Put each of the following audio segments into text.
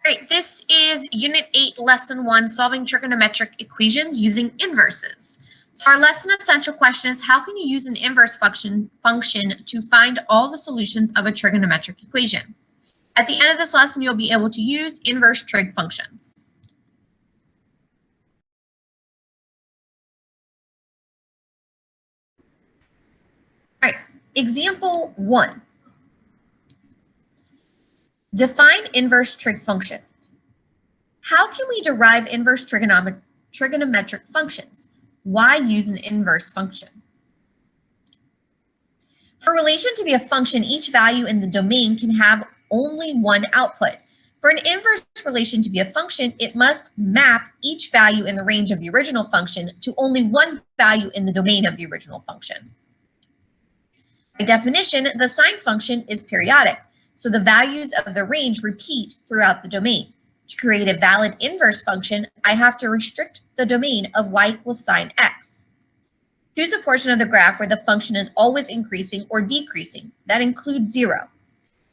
All right, this is Unit 8, Lesson 1, Solving Trigonometric Equations Using Inverses. So our lesson essential question is, how can you use an inverse function to find all the solutions of a trigonometric equation? At the end of this lesson, you'll be able to use inverse trig functions. All right, example 1. Define inverse trig function. How can we derive inverse trigonometric functions? Why use an inverse function? For a relation to be a function, each value in the domain can have only one output. For an inverse relation to be a function, it must map each value in the range of the original function to only one value in the domain of the original function. By definition, the sine function is periodic, so the values of the range repeat throughout the domain. To create a valid inverse function, I have to restrict the domain of y equals sine x. Choose a portion of the graph where the function is always increasing or decreasing. That includes 0.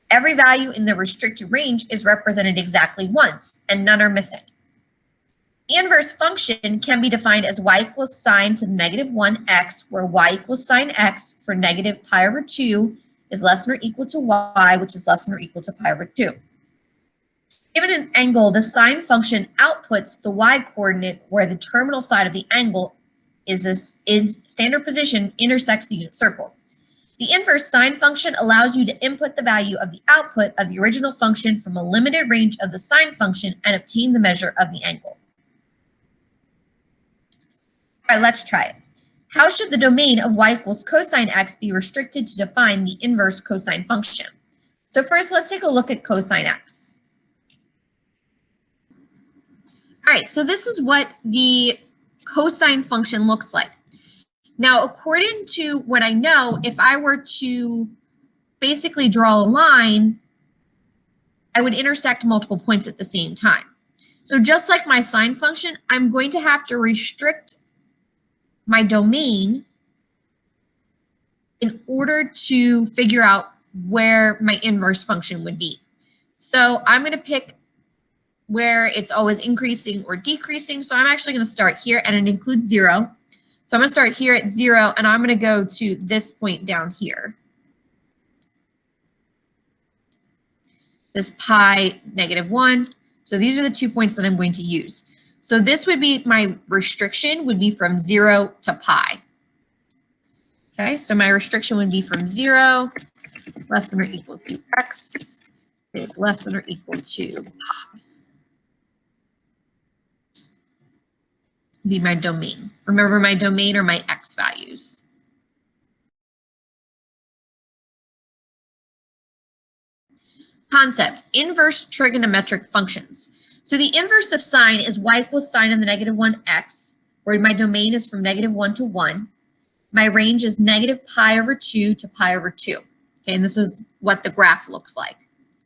Every value in the restricted range is represented exactly once, and none are missing. The inverse function can be defined as y equals sine to the negative 1x, where y equals sine x for negative pi over 2 is less than or equal to y, which is less than or equal to pi over 2. Given an angle, the sine function outputs the y coordinate where the terminal side of the angle is standard position intersects the unit circle. The inverse sine function allows you to input the value of the output of the original function from a limited range of the sine function and obtain the measure of the angle. All right, let's try it. How should the domain of y equals cosine x be restricted to define the inverse cosine function? So first, let's take a look at cosine x. All right, so this is what the cosine function looks like. Now, according to what I know, if I were to basically draw a line, I would intersect multiple points at the same time. So just like my sine function, I'm going to have to restrict my domain in order to figure out where my inverse function would be. So I'm going to pick where it's always increasing or decreasing. So I'm actually going to start here, and it includes 0. So I'm going to start here at 0, and I'm going to go to this point down here. This pi negative 1. So these are the 2 points that I'm going to use. So this would be my restriction would be from 0 to pi. Okay, so my restriction would be from 0 less than or equal to x is less than or equal to pi. Be my domain. Remember, my domain are my x values. Concept, inverse trigonometric functions. So the inverse of sine is y equals sine of the negative 1x, where my domain is from negative 1 to 1. My range is negative pi over 2 to pi over 2. Okay, and this is what the graph looks like.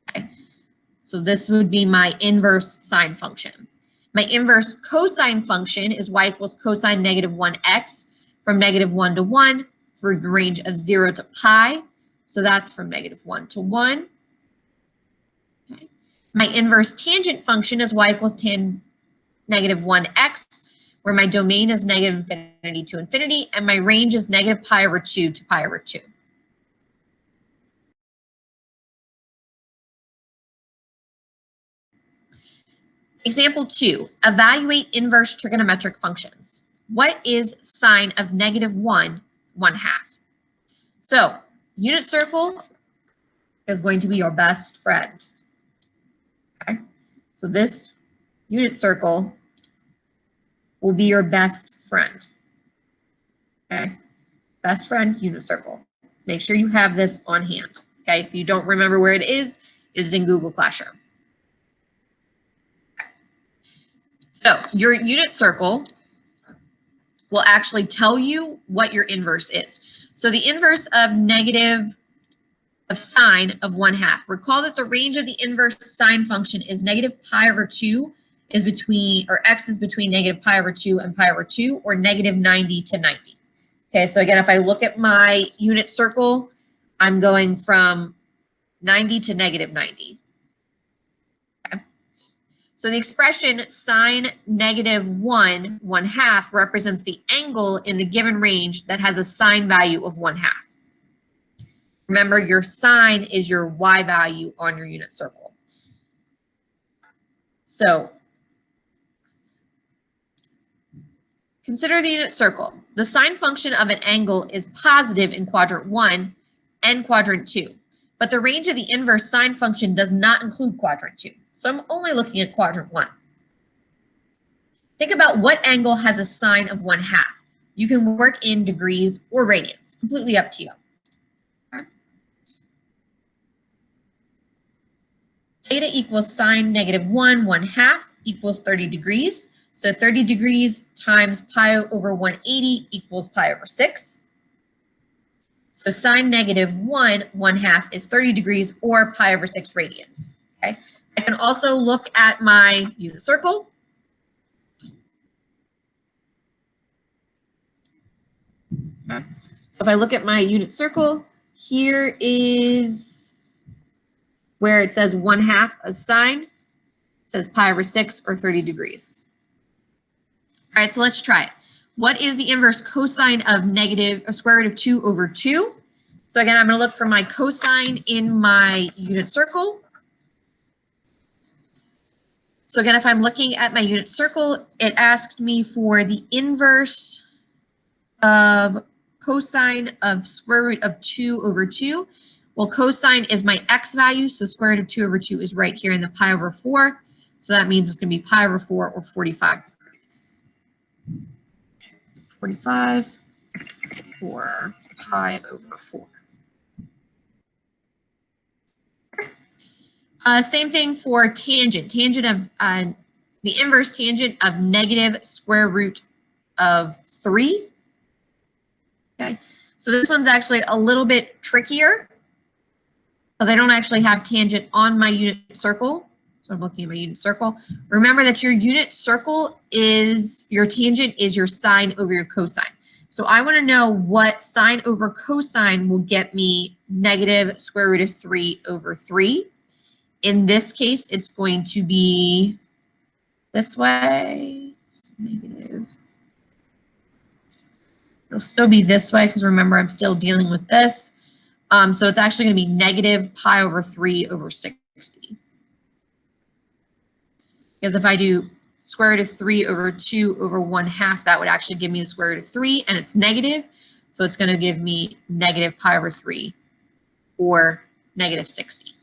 Okay, so this would be my inverse sine function. My inverse cosine function is y equals cosine negative 1x from negative 1 to 1 for the range of 0 to pi. So that's from negative 1 to 1. Okay. My inverse tangent function is y equals tan negative 1x, where my domain is negative infinity to infinity, and my range is negative pi over 2 to pi over 2. Example 2, evaluate inverse trigonometric functions. What is sine of negative 1, 1/2? So unit circle is going to be your best friend. Okay, so this unit circle will be your best friend. Okay, best friend unit circle. Make sure you have this on hand. Okay, if you don't remember where it is in Google Classroom. So your unit circle will actually tell you what your inverse is. So the inverse of sine of 1/2. Recall that the range of the inverse sine function is negative pi over 2 is between, or x is between negative pi over 2 and pi over 2, or negative 90 to 90. Okay, so again, if I look at my unit circle, I'm going from 90 to negative 90. Okay. So the expression sine -1, 1/2 represents the angle in the given range that has a sine value of 1/2. Remember, your sine is your y value on your unit circle. So consider the unit circle. The sine function of an angle is positive in quadrant 1 and quadrant 2, but the range of the inverse sine function does not include quadrant 2. So I'm only looking at quadrant 1. Think about what angle has a sine of 1/2. You can work in degrees or radians, completely up to you. Okay. Theta equals sine -1, 1/2 equals 30 degrees. So 30 degrees times pi over 180 equals pi over 6. So sine -1, 1/2 is 30 degrees or pi over 6 radians. Okay. I can also look at my unit circle. Okay. So if I look at my unit circle, here is where it says 1/2 of sine. It says pi over 6 or 30 degrees. All right, so let's try it. What is the inverse cosine of square root of 2 over 2? So again, I'm going to look for my cosine in my unit circle. So again, if I'm looking at my unit circle, it asked me for the inverse of cosine of square root of 2 over 2. Well, cosine is my x value, so square root of 2 over 2 is right here in the pi over 4. So that means it's going to be pi over 4 or 45 degrees. 45 or pi over 4. Same thing for tangent. Tangent of the inverse tangent of negative square root of 3. Okay, so this one's actually a little bit trickier because I don't actually have tangent on my unit circle. So I'm looking at my unit circle. Remember that your unit circle is, your tangent is your sine over your cosine. So I want to know what sine over cosine will get me negative square root of 3 over 3. In this case, it's going to be this way. It's negative. It'll still be this way because remember, I'm still dealing with this. So it's actually going to be negative pi over 3 over 60. Because if I do square root of 3 over 2 over 1/2, that would actually give me the square root of 3, and it's negative. So it's going to give me negative pi over 3 or negative 60.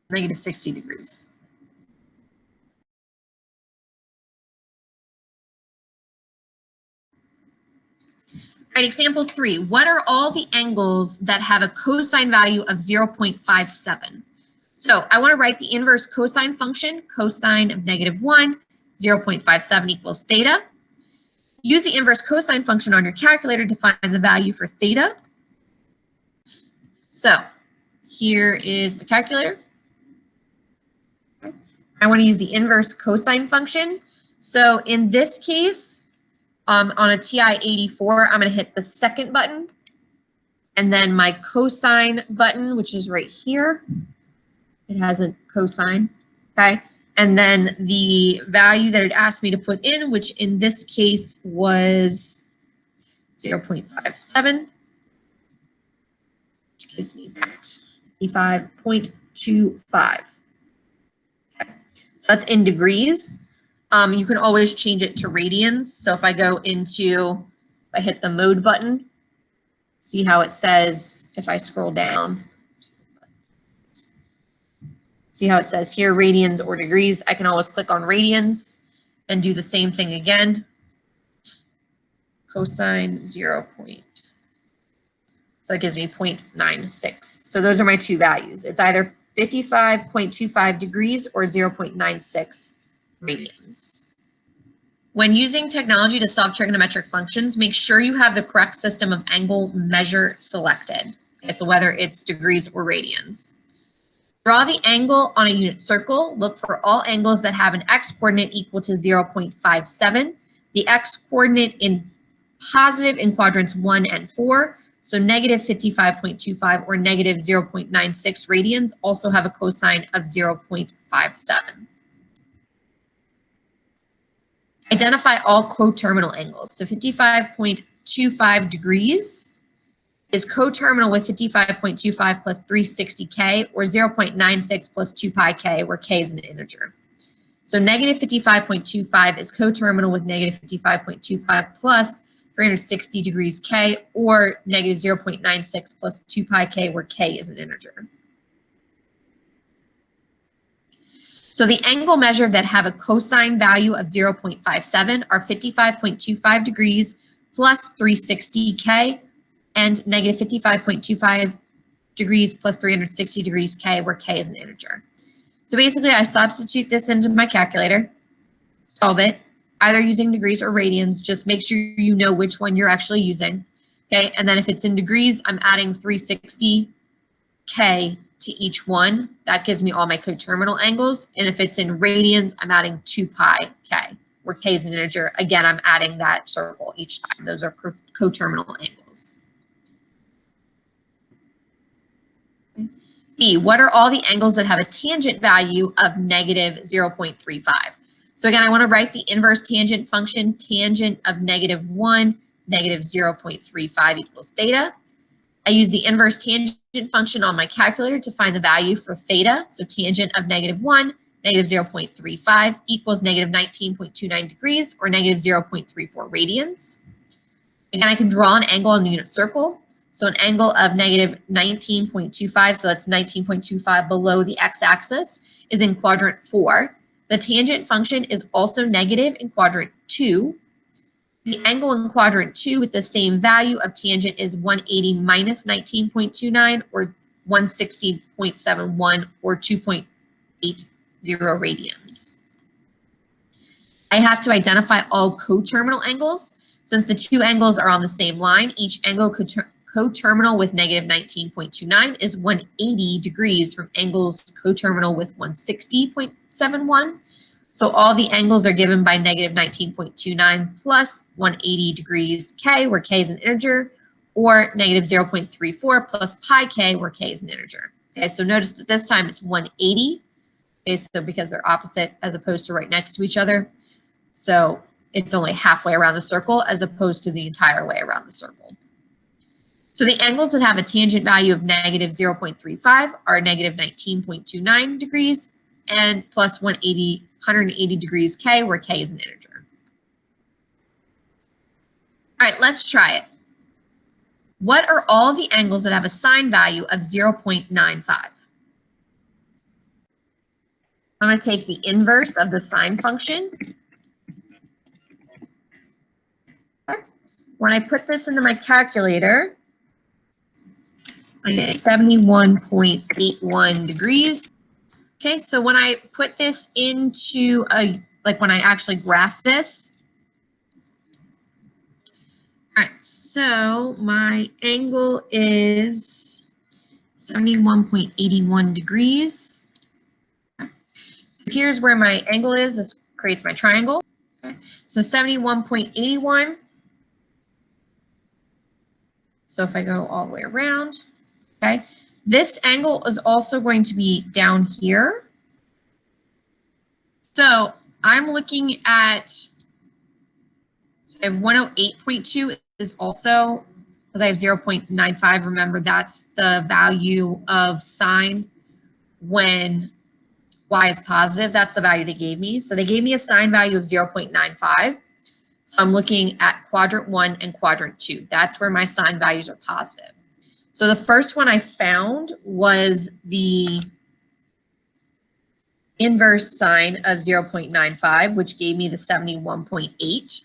Negative 60 degrees. All right, example 3. What are all the angles that have a cosine value of 0.57? So I want to write the inverse cosine function, cosine of -1, 0.57 equals theta. Use the inverse cosine function on your calculator to find the value for theta. So here is my calculator. I want to use the inverse cosine function. So in this case, on a TI-84, I'm going to hit the second button and then my cosine button, which is right here. It has a cosine, okay? And then the value that it asked me to put in, which in this case was 0.57, which gives me that 55.25. Okay. So that's in degrees. You can always change it to radians. So if I go into, if I hit the mode button, see how it says, if I scroll down, see how it says here, radians or degrees. I can always click on radians and do the same thing again. Cosine 0. So it gives me 0.96. So those are my two values. It's either 55.25 degrees or 0.96 radians. When using technology to solve trigonometric functions, make sure you have the correct system of angle measure selected. Okay, so whether it's degrees or radians. Draw the angle on a unit circle. Look for all angles that have an x-coordinate equal to 0.57. The x-coordinate in positive in quadrants 1 and 4. So negative 55.25 or negative 0.96 radians also have a cosine of 0.57. Identify all coterminal angles. So 55.25 degrees is coterminal with 55.25 plus 360k, or 0.96 plus 2 pi k, where k is an integer. So negative 55.25 is coterminal with negative 55.25 plus 360 degrees k, or negative 0.96 plus 2 pi k, where k is an integer. So the angle measured that have a cosine value of 0.57 are 55.25 degrees plus 360k, and negative 55.25 degrees plus 360 degrees k, where k is an integer. So basically, I substitute this into my calculator, solve it, either using degrees or radians. Just make sure you know which one you're actually using. Okay, and then if it's in degrees, I'm adding 360k to each one. That gives me all my coterminal angles. And if it's in radians, I'm adding 2 pi k, where k is an integer. Again, I'm adding that circle each time. Those are coterminal angles. B, what are all the angles that have a tangent value of negative 0.35? So again, I want to write the inverse tangent function. Tangent of negative 1, negative 0.35 equals theta. I use the inverse tangent function on my calculator to find the value for theta. So tangent of negative 1, negative 0.35 equals negative 19.29 degrees, or negative 0.34 radians. Again, I can draw an angle on the unit circle. So an angle of negative 19.25, so that's 19.25 below the x-axis, is in quadrant 4. The tangent function is also negative in quadrant 2. The angle in quadrant 2 with the same value of tangent is 180 minus 19.29, or 160.71, or 2.80 radians. I have to identify all coterminal angles. Since the two angles are on the same line, each angle coterminal with negative 19.29 is 180 degrees from angles coterminal with 160.71. So all the angles are given by negative 19.29 plus 180 degrees k, where k is an integer, or negative 0.34 plus pi k, where k is an integer. Okay, so notice that this time it's 180. Okay, so because they're opposite as opposed to right next to each other. So it's only halfway around the circle as opposed to the entire way around the circle. So the angles that have a tangent value of negative 0.35 are negative 19.29 degrees and plus 180 degrees k, where k is an integer. All right, let's try it. What are all the angles that have a sine value of 0.95? I'm going to take the inverse of the sine function. When I put this into my calculator, I get 71.81 degrees. Okay, so when I put this into when I actually graph this, all right, so my angle is 71.81 degrees. So here's where my angle is. This creates my triangle. Okay, so 71.81. So if I go all the way around, okay, this angle is also going to be down here. So I'm looking at, so I have 108.2 is also, because I have 0.95, remember that's the value of sine when y is positive. That's the value they gave me. So they gave me a sine value of 0.95. So I'm looking at quadrant 1 and quadrant 2. That's where my sine values are positive. So the first one I found was the inverse sine of 0.95, which gave me the 71.8.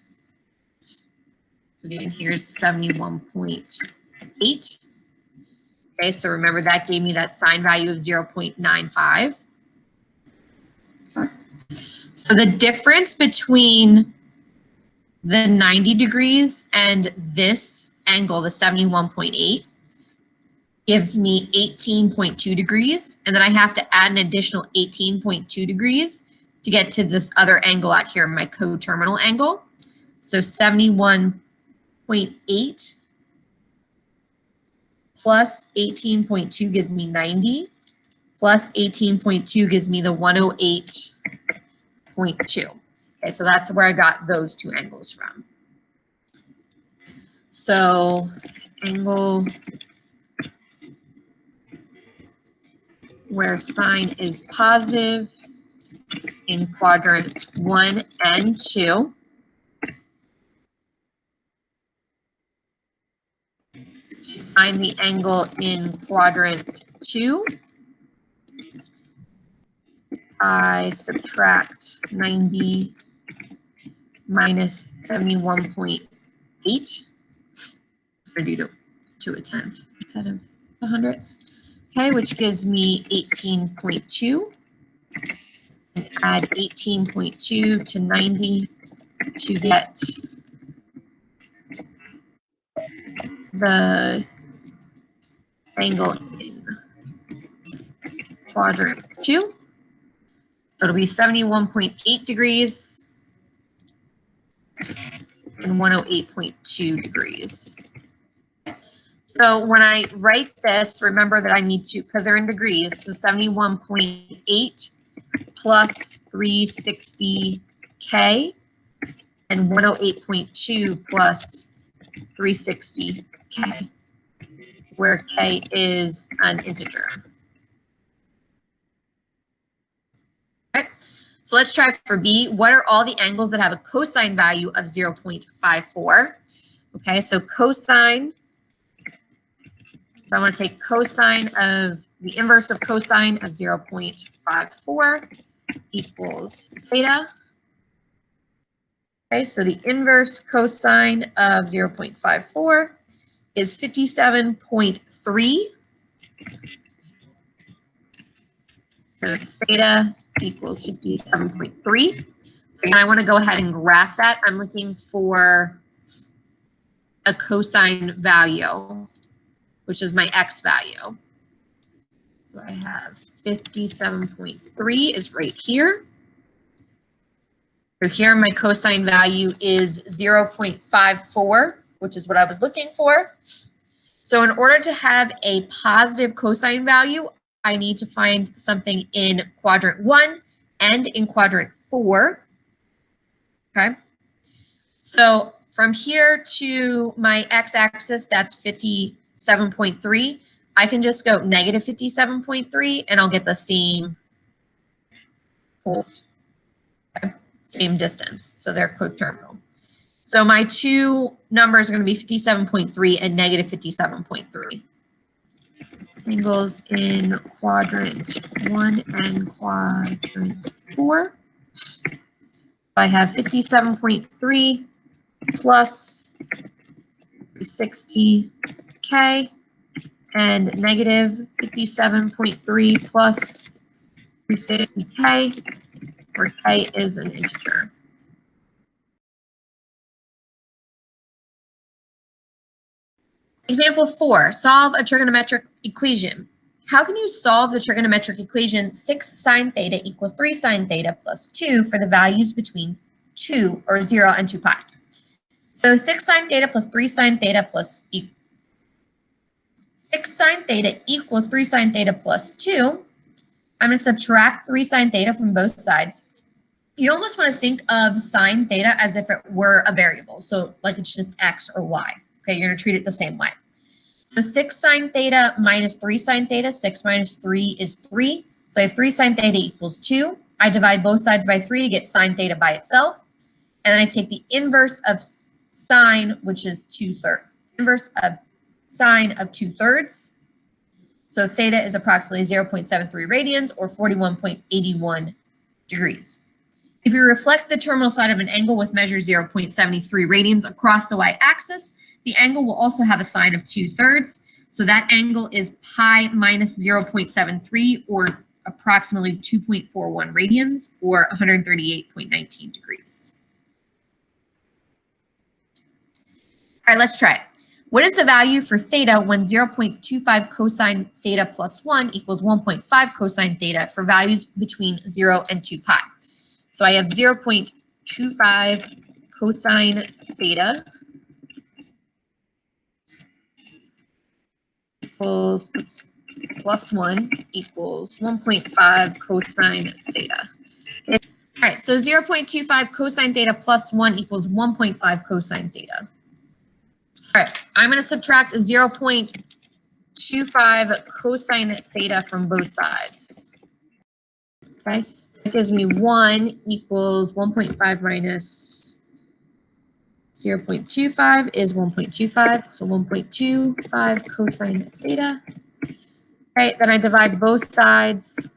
So again, here's 71.8. Okay, so remember that gave me that sine value of 0.95. So the difference between the 90 degrees and this angle, the 71.8, gives me 18.2 degrees. And then I have to add an additional 18.2 degrees to get to this other angle out here, my coterminal angle. So 71.8 plus 18.2 gives me 90, plus 18.2 gives me the 108.2. Okay, so that's where I got those two angles from. So angle where sine is positive in quadrant 1 and 2. To find the angle in quadrant 2, I subtract 90 minus 71.8, or do 2 a 10th instead of the hundredths. Okay, which gives me 18.2. And add 18.2 to 90 to get the angle in quadrant 2. So it'll be 71.8 degrees and 108.2 degrees. So when I write this, remember that I need to, because they're in degrees, so 71.8 plus 360K and 108.2 plus 360K, where K is an integer. Okay, so let's try for B. What are all the angles that have a cosine value of 0.54? Okay, so cosine, so I want to take cosine of the inverse of cosine of 0.54 equals theta. Okay, so the inverse cosine of 0.54 is 57.3. So theta equals 57.3. So I want to go ahead and graph that. I'm looking for a cosine value, which is my x value. So I have 57.3 is right here. So here my cosine value is 0.54, which is what I was looking for. So in order to have a positive cosine value, I need to find something in quadrant 1 and in quadrant 4. Okay. So from here to my x-axis, that's 57.3. I can just go negative 57.3 and I'll get the same point. Okay. Same distance. So they're coterminal. So my two numbers are going to be 57.3 and negative 57.3. Angles in quadrant 1 and quadrant 4. I have 57.3 plus 360K and negative 57.3 plus 360K, where K is an integer. Example 4, solve a trigonometric equation. How can you solve the trigonometric equation 6 sine theta equals 3 sine theta plus 2 for the values between 2 or 0 and 2 pi? So 6 sine theta plus 3 sine theta plus 6 sine theta equals 3 sine theta plus 2. I'm going to subtract 3 sine theta from both sides. You almost want to think of sine theta as if it were a variable. So like it's just x or y. Okay, you're going to treat it the same way. So 6 sine theta minus 3 sine theta, 6 minus 3 is 3. So I have 3 sine theta equals 2. I divide both sides by 3 to get sine theta by itself. And then I take the inverse of sine, which is 2/3. Inverse of sine of 2/3. So theta is approximately 0.73 radians or 41.81 degrees. If you reflect the terminal side of an angle with measure 0.73 radians across the y-axis, the angle will also have a sine of 2/3. So that angle is pi minus 0.73 or approximately 2.41 radians or 138.19 degrees. All right, let's try it. What is the value for theta when 0.25 cosine theta plus 1 equals 1.5 cosine theta for values between 0 and 2 pi? So I have 0.25 cosine theta equals plus 1 equals 1.5 cosine theta. All right, so 0.25 cosine theta plus 1 equals 1.5 cosine theta. All right, I'm going to subtract 0.25 cosine theta from both sides. Okay, that gives me 1 equals 1.5 minus 0.25 is 1.25, so 1.25 cosine theta. Okay, then I divide both sides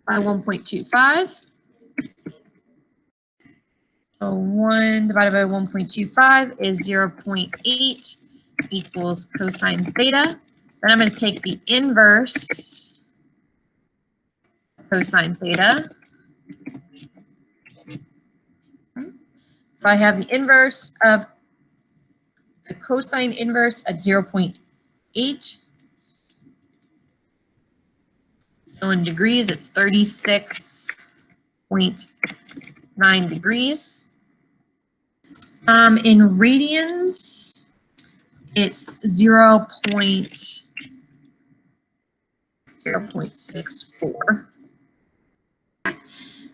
by 1.25. So 1 divided by 1.25 is 0.8 equals cosine theta. Then I'm going to take the inverse cosine theta. Okay. So I have the inverse of the cosine inverse at 0.8. So in degrees, it's 36.9 degrees. In radians, it's 0.64.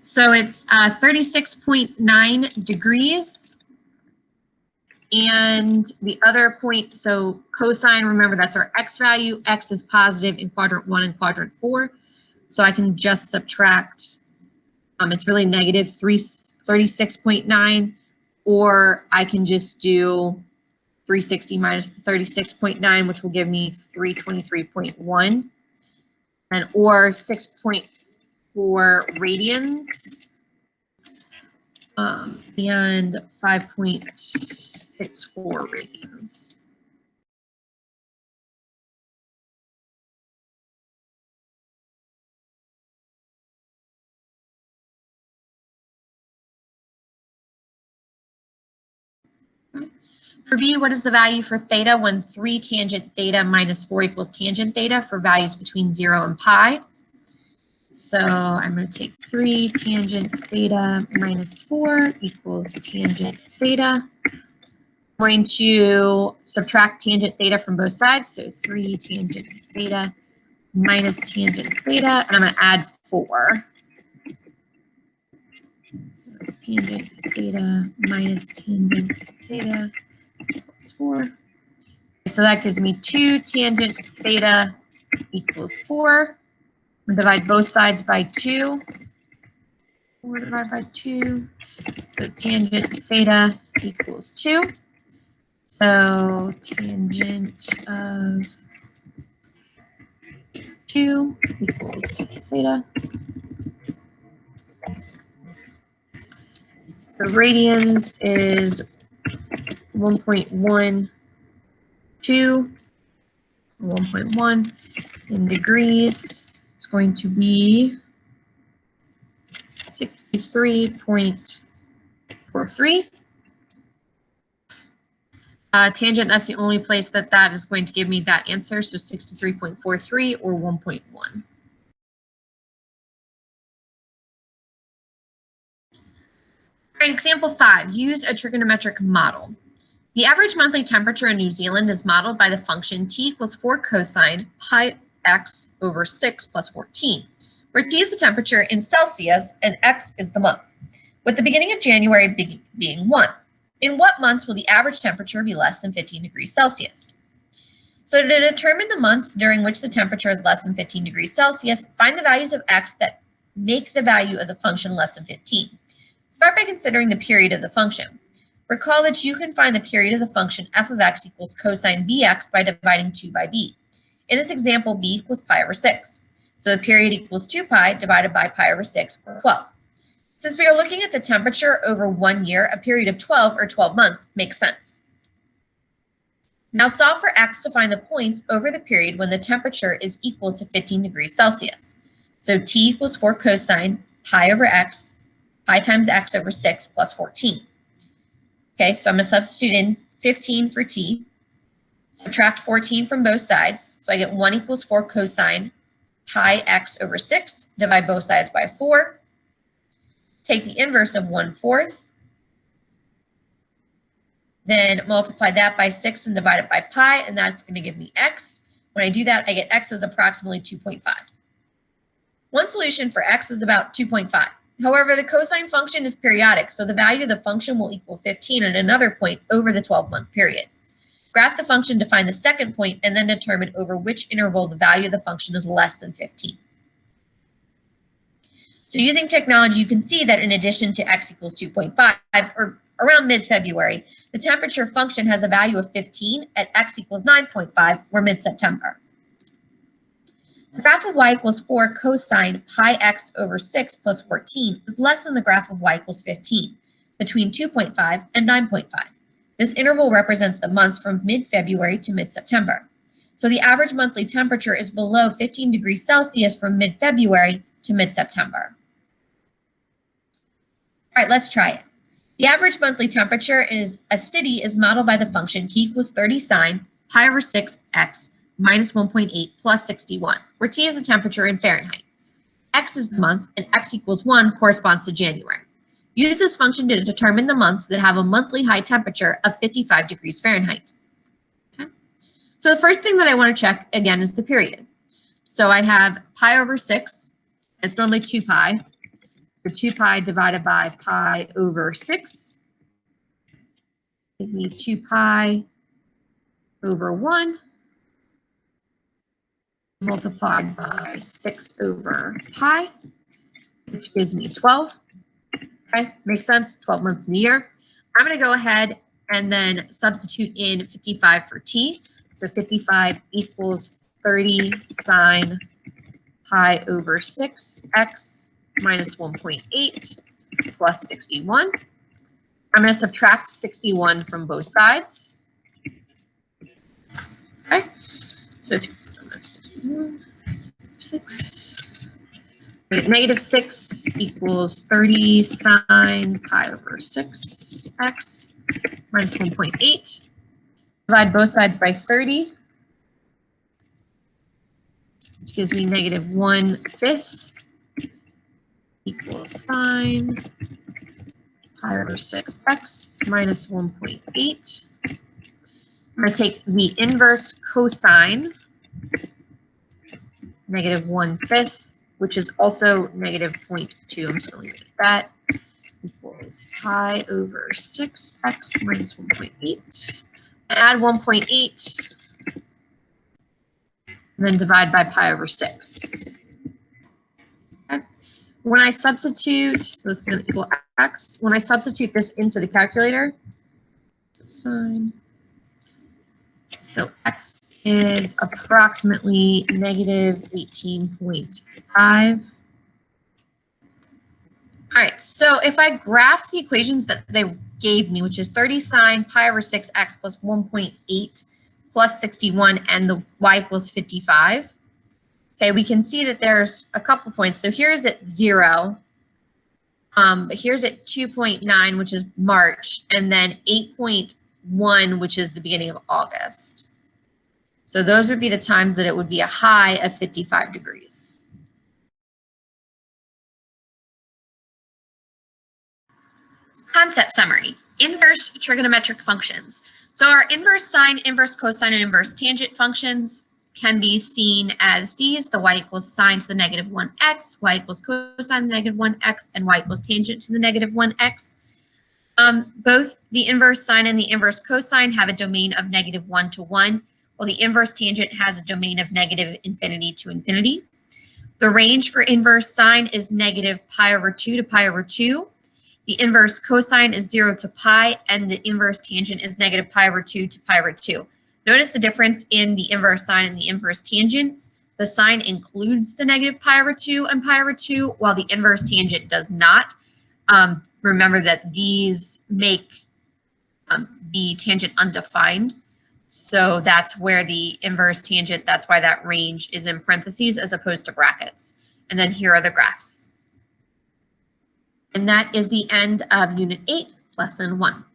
So it's 36.9 degrees. And the other point, so cosine, remember that's our x value. X is positive in quadrant 1 and quadrant 4. So I can just subtract, it's really negative 36.9, or I can just do 360 minus the 36.9, which will give me 323.1, and or 6.4 radians, and 5.64 radians. For B, what is the value for theta when 3 tangent theta minus 4 equals tangent theta for values between 0 and pi? So I'm going to take 3 tangent theta minus 4 equals tangent theta. I'm going to subtract tangent theta from both sides. So 3 tangent theta minus tangent theta, and I'm going to add 4. So tangent theta minus tangent theta equals 4. So that gives me 2 tangent theta equals 4. I'm going to divide both sides by 2. 4 divided by 2. So tangent theta equals 2. So tangent of 2 equals theta. So radians is 1.12, 1.1. In degrees, it's going to be 63.43. Tangent, that's the only place that that is going to give me that answer, so 63.43 or 1.1. In example 5, use a trigonometric model. The average monthly temperature in New Zealand is modeled by the function t equals 4 cosine pi x over 6 plus 14, where t is the temperature in Celsius and x is the month, with the beginning of January being 1. In what months will the average temperature be less than 15 degrees Celsius? So to determine the months during which the temperature is less than 15 degrees Celsius, find the values of x that make the value of the function less than 15. Start by considering the period of the function. Recall that you can find the period of the function f of x equals cosine bx by dividing 2 by b. In this example, b equals pi over 6. So the period equals 2 pi divided by pi over 6, or 12. Since we are looking at the temperature over 1 year, a period of 12 or 12 months makes sense. Now solve for x to find the points over the period when the temperature is equal to 15 degrees Celsius. So t equals 4 cosine pi over x, pi times x over 6 plus 14. Okay, so I'm going to substitute in 15 for t, subtract 14 from both sides. So I get 1 equals 4 cosine pi x over 6, divide both sides by 4. Take the inverse of 1/4, then multiply that by 6 and divide it by pi, and that's going to give me x. When I do that, I get x is approximately 2.5. One solution for x is about 2.5. However, the cosine function is periodic, so the value of the function will equal 15 at another point over the 12-month period. Graph the function to find the second point and then determine over which interval the value of the function is less than 15. So using technology, you can see that in addition to x equals 2.5, or around mid-February, the temperature function has a value of 15 at x equals 9.5, or mid-September. The graph of y equals 4 cosine pi x over 6 plus 14 is less than the graph of y equals 15, between 2.5 and 9.5. This interval represents the months from mid-February to mid-September. So the average monthly temperature is below 15 degrees Celsius from mid-February to mid-September. All right, let's try it. The average monthly temperature in a city is modeled by the function t equals 30 sine pi over 6x minus 1.8 plus 61, where t is the temperature in Fahrenheit. X is the month, and x equals 1 corresponds to January. Use this function to determine the months that have a monthly high temperature of 55 degrees Fahrenheit. Okay. So the first thing that I want to check, again, is the period. So I have pi over 6. It's normally 2 pi. So 2 pi divided by pi over 6 gives me 2 pi over 1 multiplied by 6 over pi, which gives me 12. Okay, makes sense, 12 months in a year. I'm going to go ahead and then substitute in 55 for t. So 55 equals 30 sine pi over 6x minus 1.8 plus 61. I'm going to subtract 61 from both sides. Okay, so if 61, 6, negative 6 equals 30 sine pi over 6x minus 1.8. Divide both sides by 30, which gives me negative 1/5 equals sine pi over 6x minus 1.8. I'm going to take the inverse cosine, negative 1/5, which is also negative 0.2. I'm just going to leave it at that. Equals pi over 6x minus 1.8. Add 1.8, and then divide by pi over 6. Okay. When I substitute, so this is going to equal x. When I substitute this into the calculator, so sine, so x is approximately negative 18.5. All right, so if I graph the equations that they gave me, which is 30 sine pi over 6x plus 1.8 plus 61, and the y equals 55, okay, we can see that there's a couple points. So here's at 0, but here's at 2.9, which is March, and then 8.1, which is the beginning of August. So those would be the times that it would be a high of 55 degrees. Concept summary: inverse trigonometric functions. So our inverse sine, inverse cosine, and inverse tangent functions can be seen as these: the y equals sine to the negative 1x, y equals cosine to the negative 1x, and y equals tangent to the negative 1x. Both the inverse sine and the inverse cosine have a domain of negative 1 to 1, while the inverse tangent has a domain of negative infinity to infinity. The range for inverse sine is negative pi over 2 to pi over 2. The inverse cosine is 0 to pi, and the inverse tangent is negative pi over 2 to pi over 2. Notice the difference in the inverse sine and the inverse tangents. The sine includes the negative pi over 2 and pi over 2, while the inverse tangent does not. Remember that these make the tangent undefined. So that's where the inverse tangent, that's why that range is in parentheses as opposed to brackets. And then here are the graphs. And that is the end of Unit 8, Lesson 1.